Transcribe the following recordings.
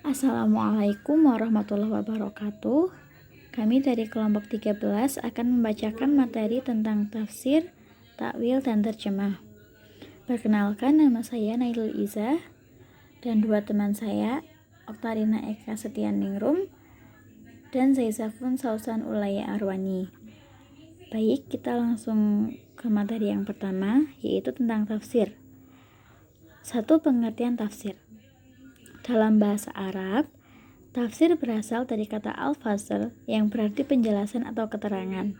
Assalamualaikum warahmatullahi wabarakatuh. Kami dari kelompok 13 akan membacakan materi tentang tafsir, takwil, dan terjemah. Perkenalkan, nama saya Nailul Izzah dan dua teman saya, Oktarina Eka Setianingrum dan Zaizafun Sausan Ulaya Arwani. Baik, kita langsung ke materi yang pertama, yaitu tentang tafsir. 1. Pengertian tafsir. Dalam bahasa Arab, tafsir berasal dari kata al-fasl yang berarti penjelasan atau keterangan,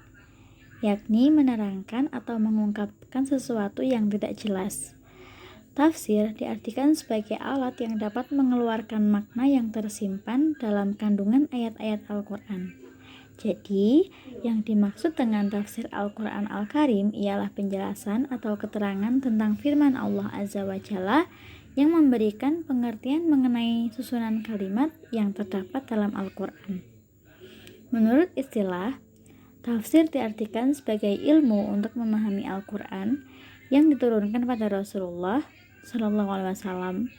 yakni menerangkan atau mengungkapkan sesuatu yang tidak jelas. Tafsir diartikan sebagai alat yang dapat mengeluarkan makna yang tersimpan dalam kandungan ayat-ayat Al-Quran. Jadi, yang dimaksud dengan tafsir Al-Quran Al-Karim ialah penjelasan atau keterangan tentang firman Allah Azza wa Jalla yang memberikan pengertian mengenai susunan kalimat yang terdapat dalam Al-Quran. Menurut istilah, tafsir diartikan sebagai ilmu untuk memahami Al-Quran yang diturunkan pada Rasulullah SAW,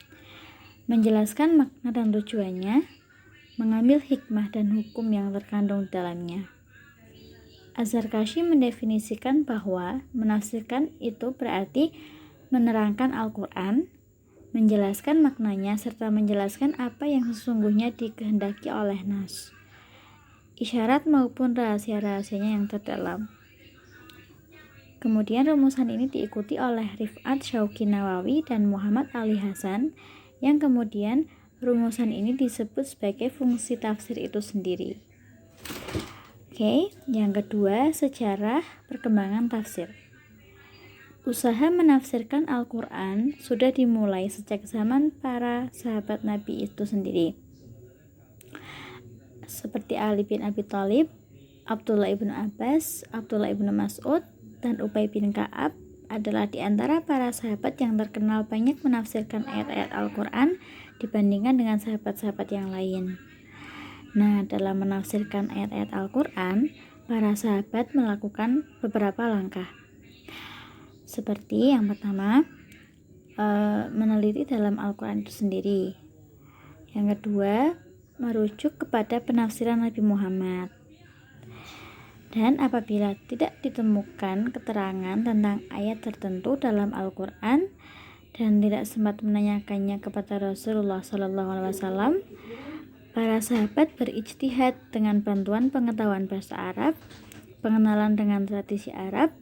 menjelaskan makna dan tujuannya, mengambil hikmah dan hukum yang terkandung di dalamnya. Az-Zarkashi mendefinisikan bahwa menafsirkan itu berarti menerangkan Al-Quran, menjelaskan maknanya, serta menjelaskan apa yang sesungguhnya dikehendaki oleh nas, isyarat maupun rahasia-rahasianya yang terdalam. Kemudian rumusan ini diikuti oleh Rif'at Syauqi Nawawi dan Muhammad Ali Hasan, yang kemudian rumusan ini disebut sebagai fungsi tafsir itu sendiri. Oke, yang kedua, sejarah perkembangan tafsir. Usaha menafsirkan Al-Quran sudah dimulai sejak zaman para sahabat Nabi itu sendiri, seperti Ali bin Abi Thalib, Abdullah ibnu Abbas, Abdullah ibnu Mas'ud, dan Ubay bin Ka'ab adalah di antara para sahabat yang terkenal banyak menafsirkan ayat-ayat Al-Quran dibandingkan dengan sahabat-sahabat yang lain. Nah, dalam menafsirkan ayat-ayat Al-Quran, para sahabat melakukan beberapa langkah. Seperti yang pertama, meneliti dalam Al-Quran itu sendiri. Yang kedua, merujuk kepada penafsiran Nabi Muhammad. Dan apabila tidak ditemukan keterangan tentang ayat tertentu dalam Al-Quran dan tidak sempat menanyakannya kepada Rasulullah SAW, para sahabat berijtihad dengan bantuan pengetahuan bahasa Arab, pengenalan dengan tradisi Arab,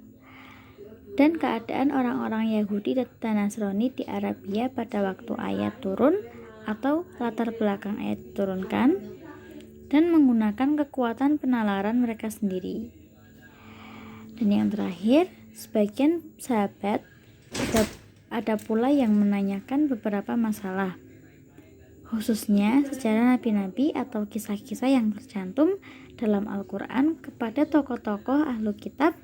dan keadaan orang-orang Yahudi dan Nasrani di Arabia pada waktu ayat turun atau latar belakang ayat diturunkan, dan menggunakan kekuatan penalaran mereka sendiri. Dan yang terakhir, sebagian sahabat ada pula yang menanyakan beberapa masalah, khususnya sejarah nabi-nabi atau kisah-kisah yang tercantum dalam Al-Quran kepada tokoh-tokoh ahlu kitab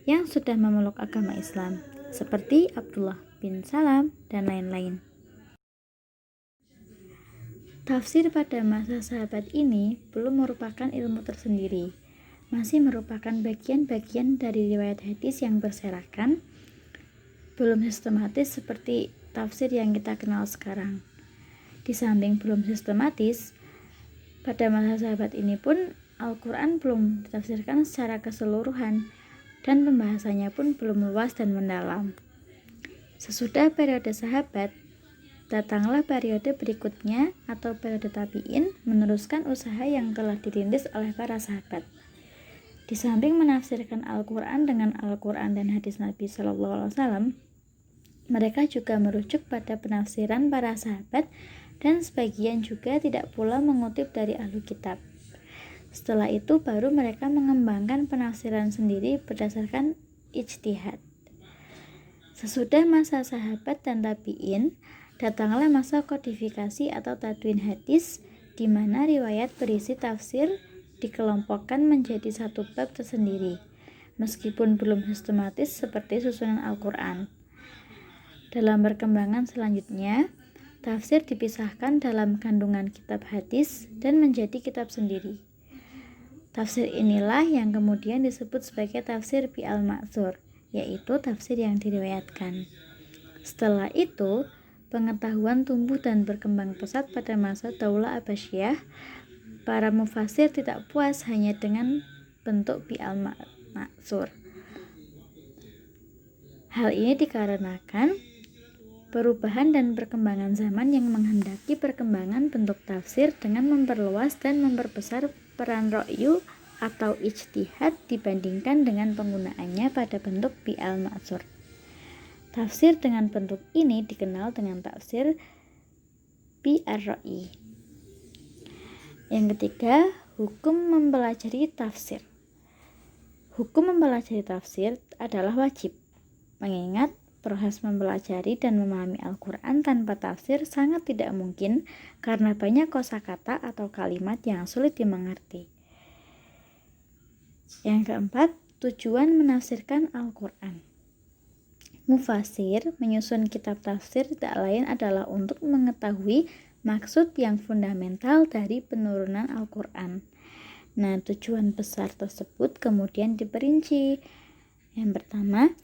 yang sudah memeluk agama Islam, seperti Abdullah bin Salam dan lain-lain. Tafsir pada masa sahabat ini belum merupakan ilmu tersendiri, masih merupakan bagian-bagian dari riwayat hadis yang berserakan, belum sistematis seperti tafsir yang kita kenal sekarang. Di samping belum sistematis, pada masa sahabat ini pun Al-Quran belum ditafsirkan secara keseluruhan, dan pembahasannya pun belum luas dan mendalam. Sesudah periode sahabat, datanglah periode berikutnya atau periode tabi'in, meneruskan usaha yang telah dirintis oleh para sahabat. Di samping menafsirkan Al-Quran dengan Al-Quran dan hadis Nabi SAW, mereka juga merujuk pada penafsiran para sahabat, dan sebagian juga tidak pula mengutip dari ahlu kitab. Setelah itu baru mereka mengembangkan penafsiran sendiri berdasarkan ijtihad. Sesudah masa sahabat dan tabi'in, datanglah masa kodifikasi atau tadwin hadis, di mana riwayat berisi tafsir dikelompokkan menjadi satu bab tersendiri, meskipun belum sistematis seperti susunan Al-Quran. Dalam perkembangan selanjutnya, tafsir dipisahkan dalam kandungan kitab hadis dan menjadi kitab sendiri. Tafsir inilah yang kemudian disebut sebagai tafsir bi'al-ma'thur, yaitu tafsir yang diriwayatkan. Setelah itu, pengetahuan tumbuh dan berkembang pesat pada masa Daulah Abbasiyah. Para mufasir tidak puas hanya dengan bentuk bi'al maksur. Hal ini dikarenakan perubahan dan perkembangan zaman yang menghendaki perkembangan bentuk tafsir dengan memperluas dan memperbesar peran ra'yu atau ijtihad dibandingkan dengan penggunaannya pada bentuk bi'al maksur. Tafsir dengan bentuk ini dikenal dengan tafsir bi'ar-ra'yi. Yang ketiga, hukum mempelajari tafsir. Hukum mempelajari tafsir adalah wajib, mengingat proses mempelajari dan memahami Al-Quran tanpa tafsir sangat tidak mungkin karena banyak kosakata atau kalimat yang sulit dimengerti. Yang keempat, tujuan menafsirkan Al-Quran. Mufasir menyusun kitab tafsir tidak lain adalah untuk mengetahui maksud yang fundamental dari penurunan Al-Quran. Nah, tujuan besar tersebut kemudian diperinci. Yang pertama,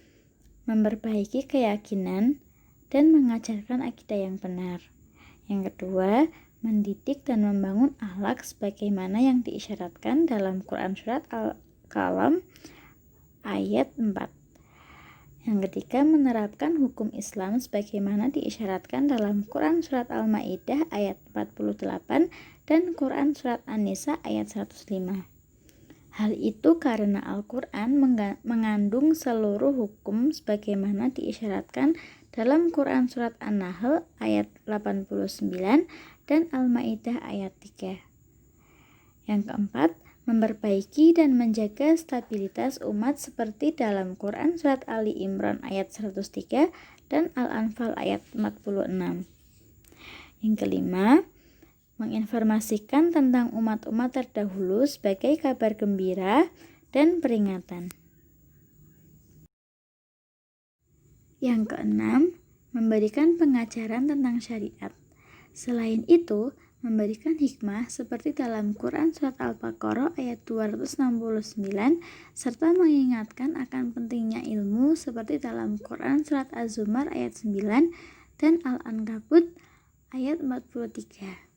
memperbaiki keyakinan dan mengajarkan akidah yang benar. Yang kedua, mendidik dan membangun akhlak sebagaimana yang diisyaratkan dalam Quran Surat Al-Qalam ayat 4. Yang ketiga, menerapkan hukum Islam sebagaimana diisyaratkan dalam Quran Surat Al-Ma'idah ayat 48 dan Quran Surat An-Nisa ayat 105. Hal itu karena Al-Quran mengandung seluruh hukum sebagaimana diisyaratkan dalam Quran Surat An-Nahl ayat 89 dan Al-Ma'idah ayat 3. Yang keempat, memperbaiki dan menjaga stabilitas umat seperti dalam Quran Surat Ali Imran ayat 103 dan Al-Anfal ayat 46. Yang kelima, menginformasikan tentang umat-umat terdahulu sebagai kabar gembira dan peringatan. Yang keenam, memberikan pengajaran tentang syariat. Selain itu, memberikan hikmah seperti dalam Quran Surat Al-Baqarah ayat 269 serta mengingatkan akan pentingnya ilmu seperti dalam Quran Surat Az-Zumar ayat 9 dan Al-Ankabut ayat 43.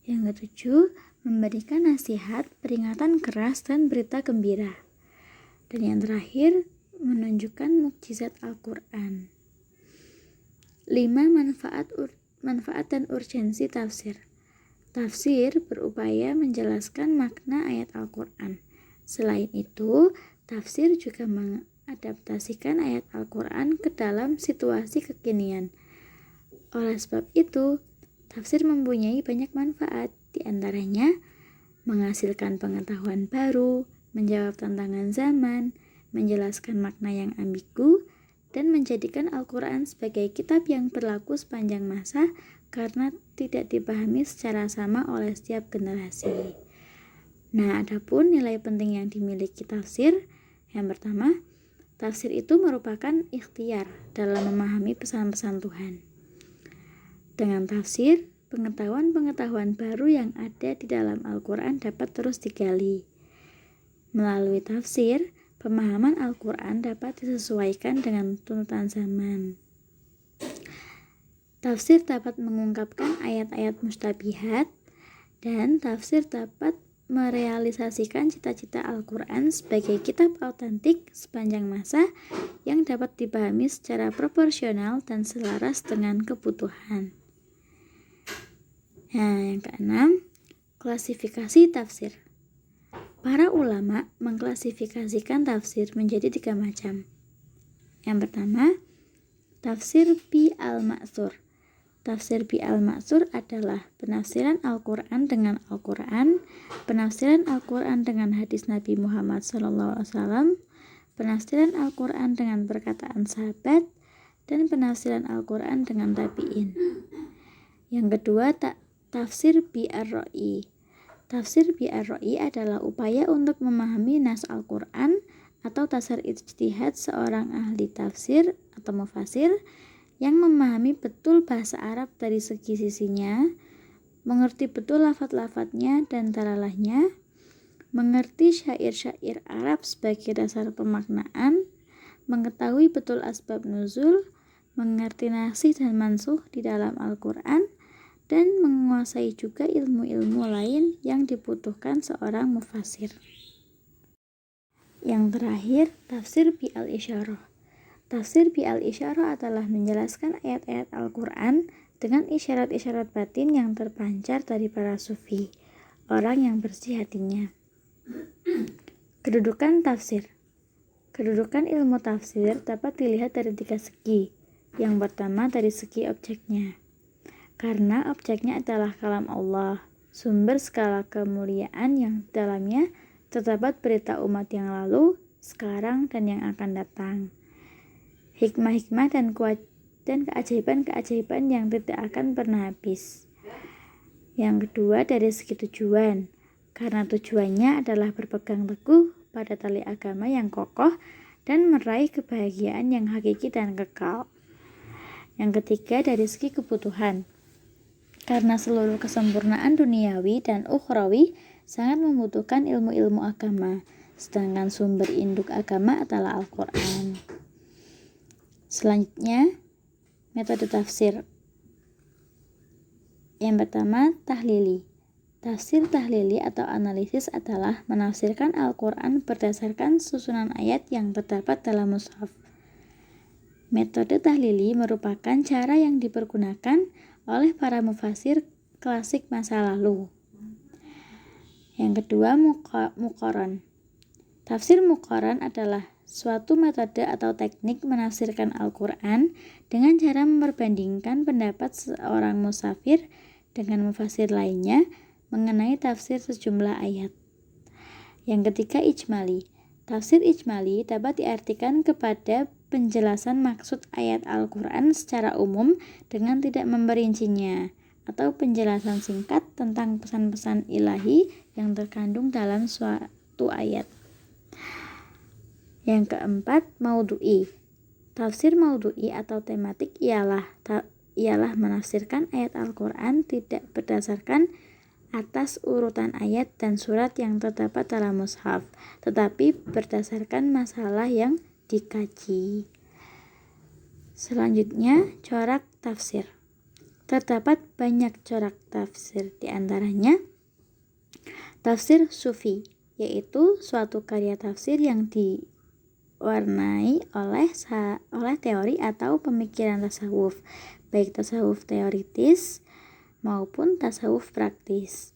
Yang ketujuh, memberikan nasihat, peringatan keras dan berita gembira. Dan yang terakhir, menunjukkan mukjizat Al-Quran. 5. Manfaat dan urgensi tafsir. Tafsir berupaya menjelaskan makna ayat Al-Quran. Selain itu, tafsir juga mengadaptasikan ayat Al-Quran ke dalam situasi kekinian. Oleh sebab itu, tafsir mempunyai banyak manfaat, diantaranya menghasilkan pengetahuan baru, menjawab tantangan zaman, menjelaskan makna yang ambigu, dan menjadikan Al-Quran sebagai kitab yang berlaku sepanjang masa karena tidak dipahami secara sama oleh setiap generasi. Nah, adapun nilai penting yang dimiliki tafsir, yang pertama, tafsir itu merupakan ikhtiar dalam memahami pesan-pesan Tuhan. Dengan tafsir, pengetahuan-pengetahuan baru yang ada di dalam Al-Quran dapat terus digali. Melalui tafsir, pemahaman Al-Quran dapat disesuaikan dengan tuntutan zaman. Tafsir dapat mengungkapkan ayat-ayat mustabihat, dan tafsir dapat merealisasikan cita-cita Al-Quran sebagai kitab autentik sepanjang masa yang dapat dipahami secara proporsional dan selaras dengan kebutuhan. Nah, yang keenam, klasifikasi tafsir. Para ulama mengklasifikasikan tafsir menjadi 3 macam. Yang pertama, tafsir bi'al-maksur. Tafsir bi'al-maksur adalah penafsiran Al-Quran dengan Al-Quran, penafsiran Al-Quran dengan hadis Nabi Muhammad SAW, penafsiran Al-Quran dengan perkataan sahabat, dan penafsiran Al-Quran dengan tabi'in. Yang kedua, tafsir bi'ar-ra'yi. Tafsir bi'ar-ra'yi adalah upaya untuk memahami nas Al-Quran atau tafsir ijtihad seorang ahli tafsir atau mufasir yang memahami betul bahasa Arab dari segi sisinya, mengerti betul lafaz-lafaznya dan talalahnya, mengerti syair-syair Arab sebagai dasar pemaknaan, mengetahui betul asbab nuzul, mengerti nasikh dan mansuh di dalam Al-Quran, dan menguasai juga ilmu-ilmu lain yang dibutuhkan seorang mufasir. Yang terakhir, tafsir bi al-isyarah. Tafsir bi al-isyarah adalah menjelaskan ayat-ayat Al-Quran dengan isyarat-isyarat batin yang terpancar dari para sufi, orang yang bersih hatinya. Kedudukan tafsir. Kedudukan ilmu tafsir dapat dilihat dari 3 segi. Yang pertama dari segi objeknya. Karena objeknya adalah kalam Allah, sumber segala kemuliaan yang di dalamnya terdapat berita umat yang lalu, sekarang, dan yang akan datang. Hikmah-hikmah dan keajaiban-keajaiban yang tidak akan pernah habis. Yang kedua dari segi tujuan. Karena tujuannya adalah berpegang teguh pada tali agama yang kokoh dan meraih kebahagiaan yang hakiki dan kekal. Yang ketiga dari segi kebutuhan. Karena seluruh kesempurnaan duniawi dan ukhrawi sangat membutuhkan ilmu-ilmu agama, sedangkan sumber induk agama adalah Al-Quran. Selanjutnya, metode tafsir. Yang pertama, tahlili. Tafsir tahlili atau analisis adalah menafsirkan Al-Quran berdasarkan susunan ayat yang terdapat dalam mushaf. Metode tahlili merupakan cara yang dipergunakan oleh para mufasir klasik masa lalu. Yang kedua, muqaran. Tafsir muqaran adalah suatu metode atau teknik menafsirkan Al-Quran dengan cara memperbandingkan pendapat seorang musafir dengan mufasir lainnya mengenai tafsir sejumlah ayat. Yang ketiga, ijmali. Tafsir ijmali dapat diartikan kepada penjelasan maksud ayat Al-Quran secara umum dengan tidak memperincinya, atau penjelasan singkat tentang pesan-pesan ilahi yang terkandung dalam suatu ayat. Yang keempat, maudhu'i. Tafsir maudhu'i atau tematik ialah menafsirkan ayat Al-Quran tidak berdasarkan atas urutan ayat dan surat yang terdapat dalam mushaf, tetapi berdasarkan masalah yang dikaji. Selanjutnya, corak tafsir. Terdapat banyak corak tafsir, di antaranya tafsir sufi, yaitu suatu karya tafsir yang diwarnai oleh teori atau pemikiran tasawuf, baik tasawuf teoritis maupun tasawuf praktis.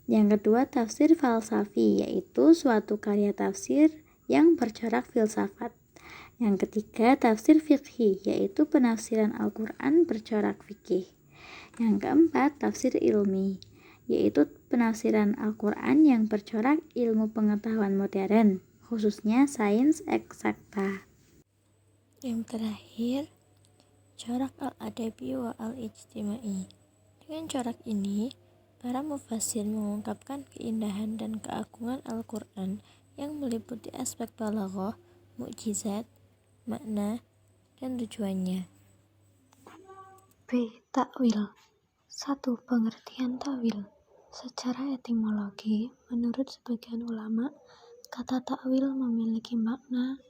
Yang kedua, tafsir falsafi, yaitu suatu karya tafsir yang bercorak filsafat. Yang ketiga, tafsir fiqhi, yaitu penafsiran Al-Quran bercorak fikih. Yang keempat, tafsir ilmi, yaitu penafsiran Al-Quran yang bercorak ilmu pengetahuan modern, khususnya sains eksakta. Yang terakhir, corak al-adabi wa al-ijtimai. Dengan corak ini, para mufasir mengungkapkan keindahan dan keagungan Al-Quran yang meliputi aspek balaghah, mukjizat, makna, dan tujuannya. B. Takwil. 1. Pengertian takwil. Secara etimologi, menurut sebagian ulama, kata takwil memiliki makna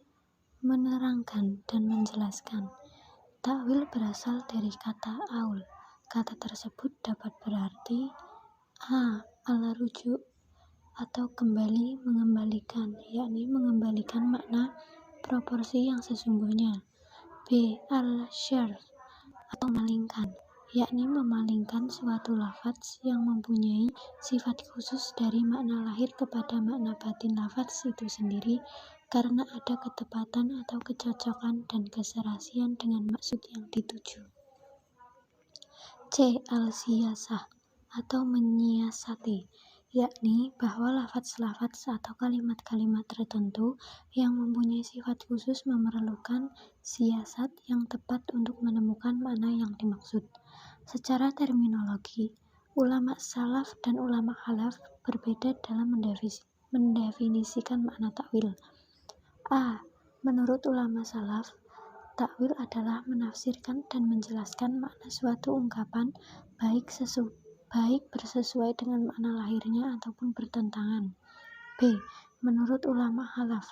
menerangkan dan menjelaskan. Takwil berasal dari kata aul. Kata tersebut dapat berarti ala rujuk atau kembali mengembalikan, yakni mengembalikan makna proporsi yang sesungguhnya. B. Al-syarf atau memalingkan, yakni memalingkan suatu lafaz yang mempunyai sifat khusus dari makna lahir kepada makna batin lafaz itu sendiri karena ada ketepatan atau kecocokan dan keserasian dengan maksud yang dituju. C. Al-siyasah atau menyiasati, yakni bahwa lafaz-lafaz atau kalimat-kalimat tertentu yang mempunyai sifat khusus memerlukan siasat yang tepat untuk menemukan makna yang dimaksud. Secara terminologi, ulama salaf dan ulama khalaf berbeda dalam mendefinisikan makna takwil. A. Menurut ulama salaf, takwil adalah menafsirkan dan menjelaskan makna suatu ungkapan baik bersesuai dengan makna lahirnya ataupun bertentangan. B. Menurut ulama khalaf,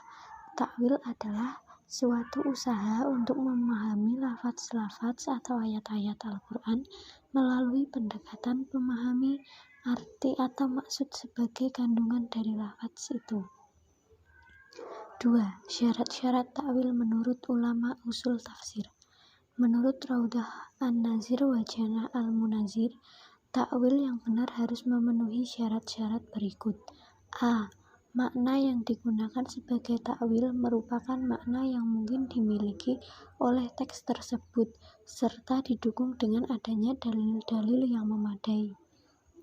takwil adalah suatu usaha untuk memahami lafaz-lafaz atau ayat-ayat Al-Quran melalui pendekatan memahami arti atau maksud sebagai kandungan dari lafaz itu. 2. Syarat-syarat takwil menurut ulama usul tafsir. Menurut Raudah An-Nazir wa Janah Al-Munazir, takwil yang benar harus memenuhi syarat-syarat berikut. A. Makna yang digunakan sebagai takwil merupakan makna yang mungkin dimiliki oleh teks tersebut, serta didukung dengan adanya dalil-dalil yang memadai,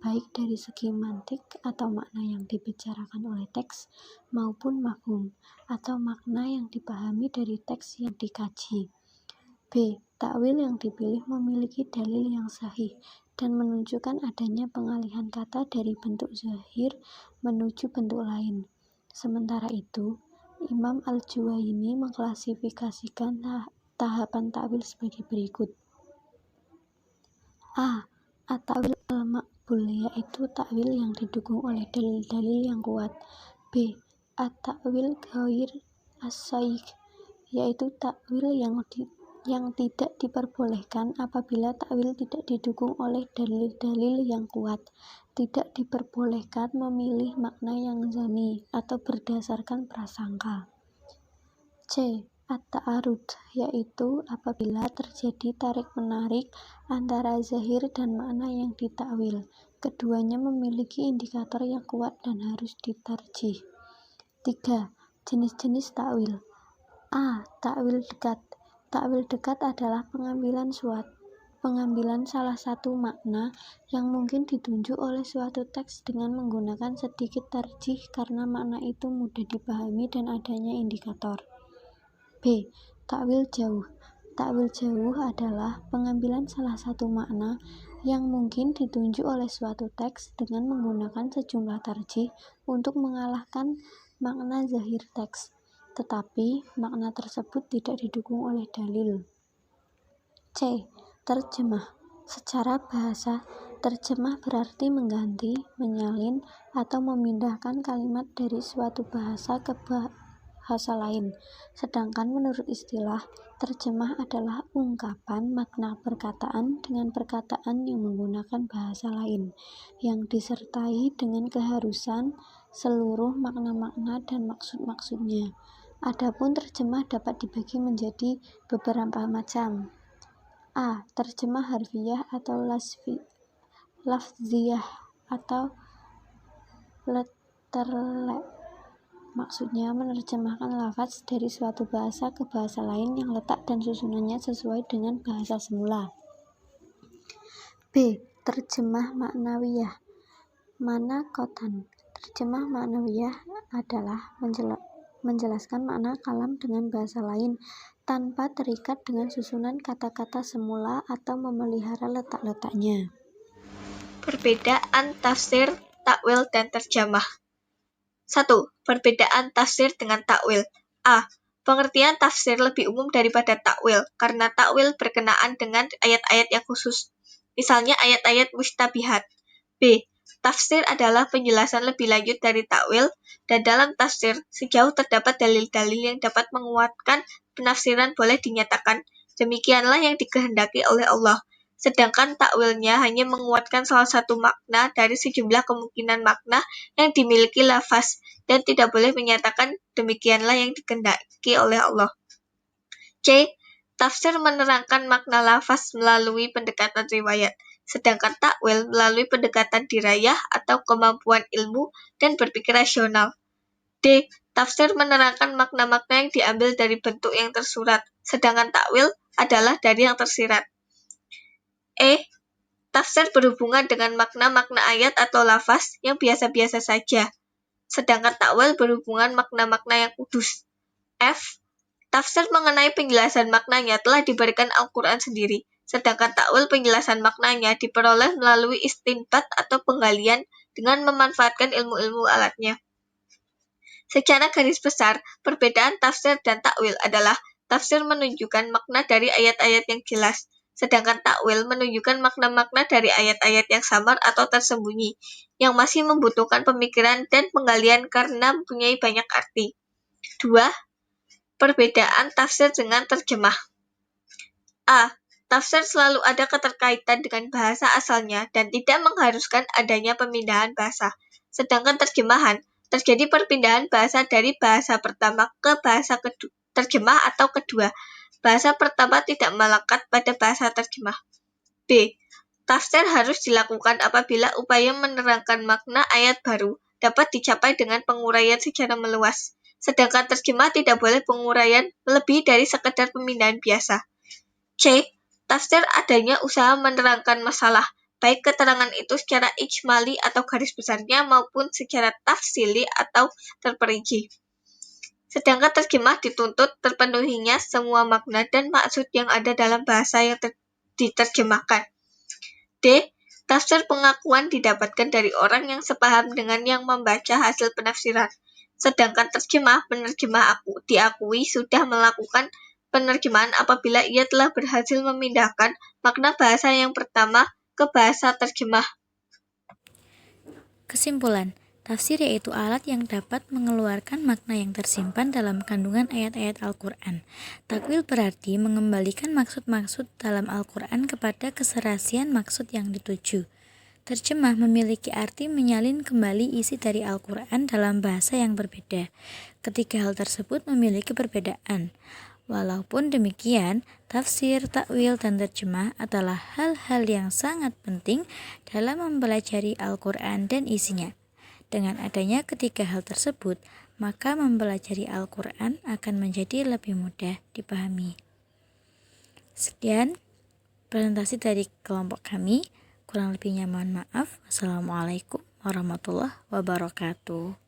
baik dari segi mantik atau makna yang dibicarakan oleh teks, maupun mafhum, atau makna yang dipahami dari teks yang dikaji. B. Takwil yang dipilih memiliki dalil yang sahih dan menunjukkan adanya pengalihan kata dari bentuk zahir menuju bentuk lain. Sementara itu, Imam Al-Juwayni mengklasifikasikan tahapan takwil sebagai berikut. A. At-takwil al-maqbul, yaitu takwil yang didukung oleh dalil-dalil yang kuat. B. At-takwil ghair as-sahih, yaitu takwil yang tidak diperbolehkan apabila takwil tidak didukung oleh dalil-dalil yang kuat. Tidak diperbolehkan memilih makna yang zani atau berdasarkan prasangka. C. At-ta'arud, yaitu apabila terjadi tarik-menarik antara zahir dan makna yang ditakwil. Keduanya memiliki indikator yang kuat dan harus ditarjih. 3. Jenis-jenis takwil. A. Takwil dekat. Takwil dekat adalah pengambilan salah satu makna yang mungkin ditunjuk oleh suatu teks dengan menggunakan sedikit tarjih karena makna itu mudah dipahami dan adanya indikator. B. Takwil jauh. Takwil jauh adalah pengambilan salah satu makna yang mungkin ditunjuk oleh suatu teks dengan menggunakan sejumlah tarjih untuk mengalahkan makna zahir teks, tetapi makna tersebut tidak didukung oleh dalil. C. Terjemah. Secara bahasa, terjemah berarti mengganti, menyalin, atau memindahkan kalimat dari suatu bahasa ke bahasa lain. Sedangkan menurut istilah, terjemah adalah ungkapan makna perkataan dengan perkataan yang menggunakan bahasa lain, yang disertai dengan keharusan seluruh makna-makna dan maksud-maksudnya. Adapun terjemah dapat dibagi menjadi beberapa macam. A. Terjemah harfiah atau lafziyah atau letterle. Maksudnya menerjemahkan lafaz dari suatu bahasa ke bahasa lain yang letak dan susunannya sesuai dengan bahasa semula. B. Terjemah maknawiyah. Manakotan. Terjemah maknawiyah adalah menjelaskan makna kalam dengan bahasa lain tanpa terikat dengan susunan kata-kata semula atau memelihara letak-letaknya. Perbedaan tafsir, takwil, dan terjemah. 1. Perbedaan tafsir dengan takwil. A. Pengertian tafsir lebih umum daripada takwil karena takwil berkenaan dengan ayat-ayat yang khusus, misalnya ayat-ayat mustabihat. B. Tafsir adalah penjelasan lebih lanjut dari takwil, dan dalam tafsir, sejauh terdapat dalil-dalil yang dapat menguatkan penafsiran boleh dinyatakan, demikianlah yang dikehendaki oleh Allah. Sedangkan takwilnya hanya menguatkan salah satu makna dari sejumlah kemungkinan makna yang dimiliki lafaz, dan tidak boleh menyatakan demikianlah yang dikehendaki oleh Allah. C. Tafsir menerangkan makna lafaz melalui pendekatan riwayat, sedangkan takwil melalui pendekatan dirayah atau kemampuan ilmu dan berpikir rasional. D. Tafsir menerangkan makna-makna yang diambil dari bentuk yang tersurat, sedangkan takwil adalah dari yang tersirat. E. Tafsir berhubungan dengan makna-makna ayat atau lafaz yang biasa-biasa saja, sedangkan takwil berhubungan makna-makna yang kudus. F. Tafsir mengenai penjelasan maknanya telah diberikan Al-Quran sendiri, sedangkan takwil penjelasan maknanya diperoleh melalui istinbat atau penggalian dengan memanfaatkan ilmu-ilmu alatnya. Secara garis besar, perbedaan tafsir dan takwil adalah tafsir menunjukkan makna dari ayat-ayat yang jelas, sedangkan takwil menunjukkan makna-makna dari ayat-ayat yang samar atau tersembunyi, yang masih membutuhkan pemikiran dan penggalian karena mempunyai banyak arti. 2. Perbedaan tafsir dengan terjemah. A. Tafsir selalu ada keterkaitan dengan bahasa asalnya dan tidak mengharuskan adanya pemindahan bahasa. Sedangkan terjemahan, terjadi perpindahan bahasa dari bahasa pertama ke bahasa terjemah atau kedua. Bahasa pertama tidak melekat pada bahasa terjemah. B. Tafsir harus dilakukan apabila upaya menerangkan makna ayat baru dapat dicapai dengan penguraian secara meluas. Sedangkan terjemah tidak boleh penguraian lebih dari sekedar pemindahan biasa. C. Tafsir adanya usaha menerangkan masalah, baik keterangan itu secara ijmali atau garis besarnya maupun secara tafsili atau terperinci. Sedangkan terjemah dituntut terpenuhinya semua makna dan maksud yang ada dalam bahasa yang diterjemahkan. D. Tafsir pengakuan didapatkan dari orang yang sepaham dengan yang membaca hasil penafsiran. Sedangkan penerjemah diakui sudah melakukan penerjemahan apabila ia telah berhasil memindahkan makna bahasa yang pertama ke bahasa terjemah. Kesimpulan, tafsir yaitu alat yang dapat mengeluarkan makna yang tersimpan dalam kandungan ayat-ayat Al-Quran. Takwil berarti mengembalikan maksud-maksud dalam Al-Quran kepada keserasian maksud yang dituju. Terjemah memiliki arti menyalin kembali isi dari Al-Quran dalam bahasa yang berbeda. Ketiga hal tersebut memiliki perbedaan. Walaupun demikian, tafsir, takwil, dan terjemah adalah hal-hal yang sangat penting dalam mempelajari Al-Quran dan isinya. Dengan adanya ketiga hal tersebut, maka mempelajari Al-Quran akan menjadi lebih mudah dipahami. Sekian presentasi dari kelompok kami. Kurang lebihnya mohon maaf. Wassalamualaikum warahmatullahi wabarakatuh.